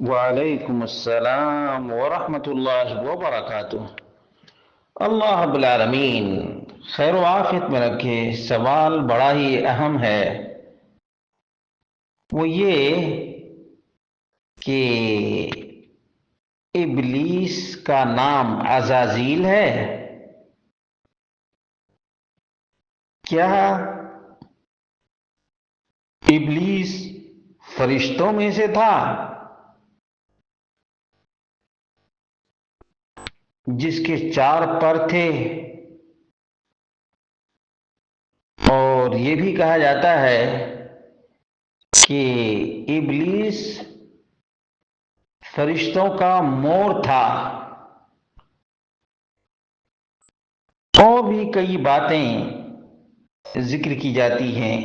وعلیکم السلام ورحمۃ اللہ وبرکاتہ۔ اللہ رب العالمین خیر و عافیت میں رکھے۔ سوال بڑا ہی اہم ہے، وہ یہ کہ ابلیس کا نام عزازیل ہے؟ کیا ابلیس فرشتوں میں سے تھا جس کے 4 پر تھے؟ اور یہ بھی کہا جاتا ہے کہ ابلیس فرشتوں کا مور تھا۔ اور بھی کئی باتیں ذکر کی جاتی ہیں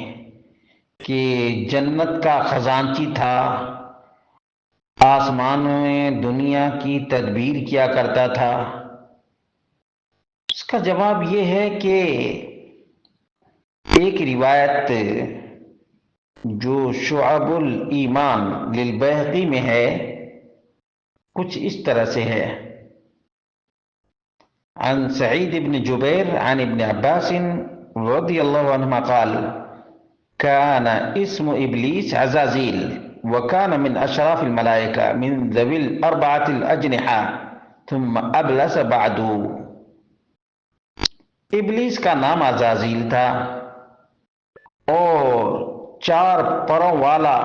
کہ جنت کا خزانچی تھا، آسمانوں میں دنیا کی تدبیر کیا کرتا تھا۔ اس کا جواب یہ ہے کہ ایک روایت جو شعب الایمان للبیہقی میں ہے کچھ اس طرح سے ہے: عن سعید بن جبیر عن ابن عباس رضی اللہ عنہما قال كان اسم ابلیس عزازیل وكان من اشراف الملائکہ من ذوی الاربعۃ الاجنحہ ثم ابلس بعد۔ ابلیس کا نام عزازیل تھا اور 4 پروں والا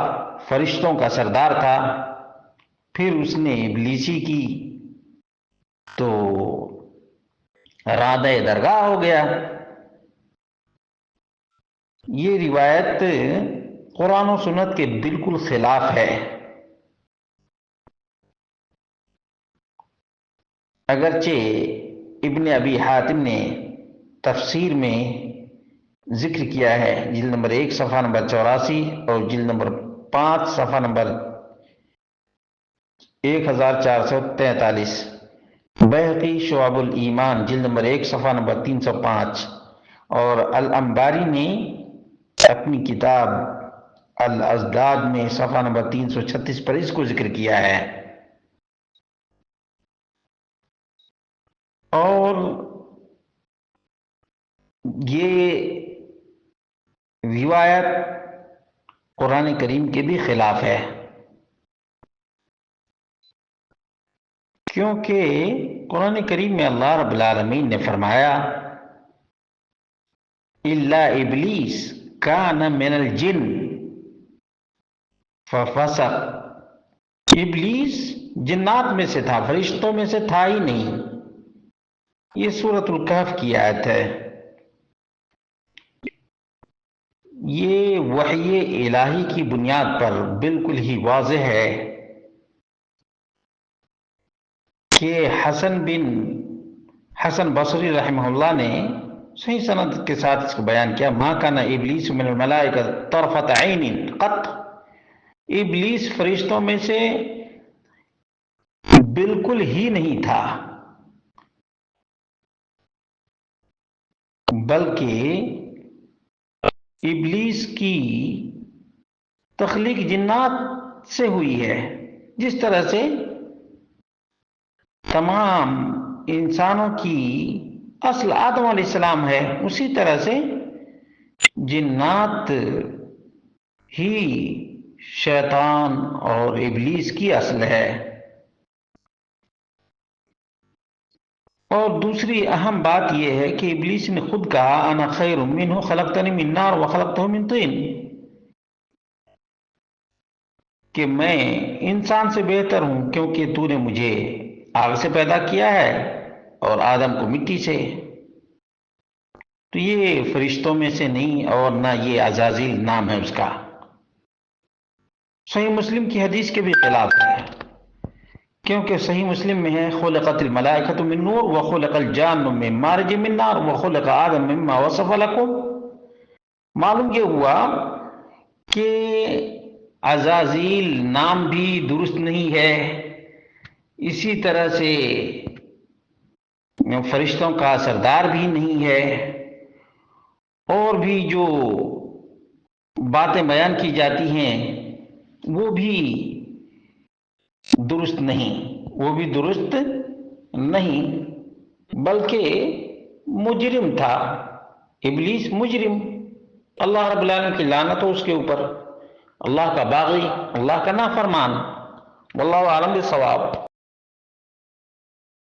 فرشتوں کا سردار تھا، پھر اس نے ابلیسی کی تو رادہ درگاہ ہو گیا۔ یہ روایت قرآن و سنت کے بالکل خلاف ہے۔ اگرچہ ابن ابی حاتم نے تفسیر میں ذکر کیا ہے، جلد نمبر 1 صفحہ نمبر 84 اور جلد نمبر 5 صفحہ نمبر 1443، بیہقی شعب الایمان جلد نمبر 1 صفحہ نمبر 305، اور الانباری نے اپنی کتاب الازداد میں صفحہ نمبر 336 پر اس کو ذکر کیا ہے۔ اور یہ روایت قرآن کریم کے بھی خلاف ہے، کیونکہ قرآن کریم میں اللہ رب العالمین نے فرمایا الا ابلیس کان من الجن ففسق۔ ابلیس جنات میں سے تھا، فرشتوں میں سے تھا ہی نہیں۔ یہ سورۃ الکہف کی آیت ہے۔ یہ وحی الہی کی بنیاد پر بالکل ہی واضح ہے کہ حسن بصری رحمہ اللہ نے صحیح سند کے ساتھ اس کو بیان کیا: ما کان ابلیس من الملائکہ طرفۃ عین قط۔ ابلیس فرشتوں میں سے بالکل ہی نہیں تھا، بلکہ ابلیس کی تخلیق جنات سے ہوئی ہے۔ جس طرح سے تمام انسانوں کی اصل آدم علیہ السلام ہے، اسی طرح سے جنات ہی شیطان اور ابلیس کی اصل ہے۔ اور دوسری اہم بات یہ ہے کہ ابلیس نے خود کہا انا خیر منہ خلقتنی من نار وخلقتہ من طین، کہ میں انسان سے بہتر ہوں کیونکہ تو نے مجھے آگ سے پیدا کیا ہے اور آدم کو مٹی سے۔ تو یہ فرشتوں میں سے نہیں، اور نہ یہ عزازیل نام ہے اس کا۔ صحیح مسلم کی حدیث کے بھی خلاف ہے، کیونکہ صحیح مسلم میں ہے خلقت الملائکۃ من نور وخلق الجان من مارج من نار وخلق آدم مما وصف لکم۔ معلوم یہ ہوا کہ عزازیل نام بھی درست نہیں ہے، اسی طرح سے فرشتوں کا سردار بھی نہیں ہے، اور بھی جو باتیں بیان کی جاتی ہیں وہ بھی درست نہیں، وہ بھی درست نہیں، بلکہ مجرم تھا، ابلیس مجرم، اللہ رب العالمین کی لعنت ہو اس کے اوپر، اللہ کا باغی، اللہ کا نافرمان۔ واللہ اعلم بالصواب۔